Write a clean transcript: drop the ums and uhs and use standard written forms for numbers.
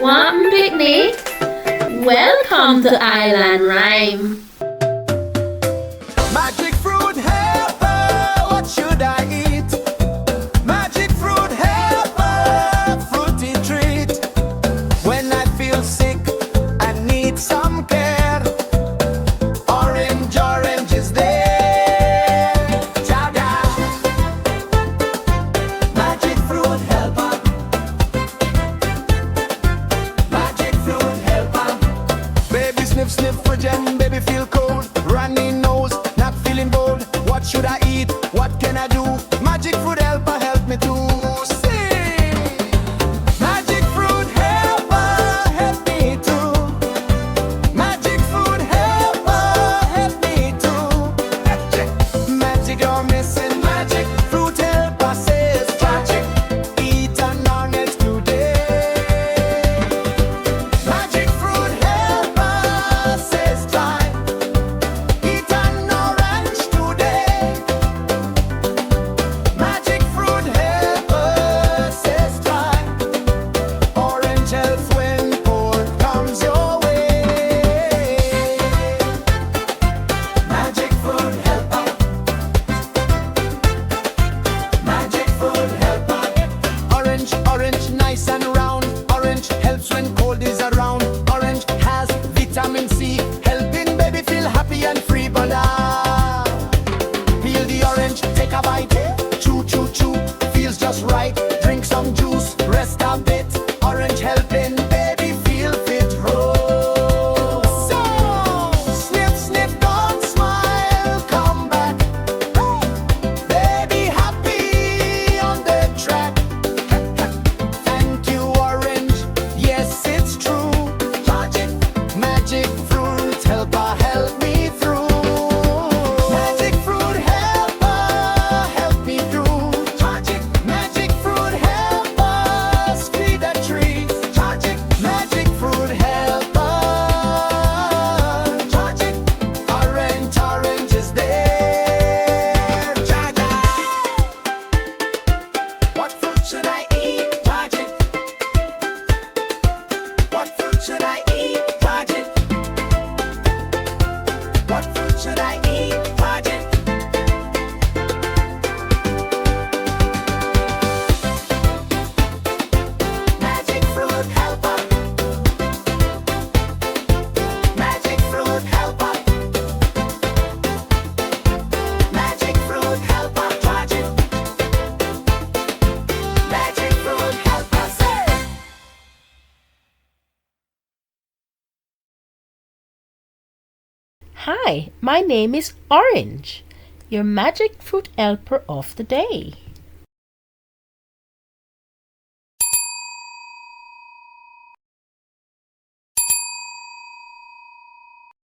Want picnic? Welcome to Island Rhyme. Magic fruit helper, what should I eat? Magic fruit helper, fruity treat. When I feel sick, I need some care. Orange is there. Ta-da! Magic fruit helper. Magic fruit helper. Baby sniff, sniff, fridge and baby feel cold. Runny nose, not feeling bold. What should I eat? What can I do? Magic fruit helper, help me to sing. Magic fruit helper, help me too. Magic fruit helper, help me too. Magic you're missing. Magic fruit helper says tragic. Eat an orange today. Magic fruit helper says try. Eat an orange today. Magic fruit helper says try. Orange helps when cold comes your way. Magic fruit helper. Magic fruit helper. Orange, nice and round. Orange helps when cold is around. Orange has vitamin C, helping baby feel happy and free. Banana. Peel the orange, take a bite. Chew, chew, chew, feels just right. Drink some juice, rest a bit. Orange helping baby feel fit. Oh. So, sniff, sniff, don't smile, come back. Baby happy on the track. Thank you, orange. Yes, it's true. Magic fruit helper, help me through. Magic fruit helper, help me through. Magic fruit helper, squeeze the tree. Magic fruit helper. Orange is there. What fruit should I eat? Magic. What fruit should I eat? Magic. What fruit should I eat? Magic. Magic fruit helper. Magic fruit helper. Magic fruit helper. Magic. Magic fruit helper. Say. Hi, my name is Orange, your magic fruit helper of the day.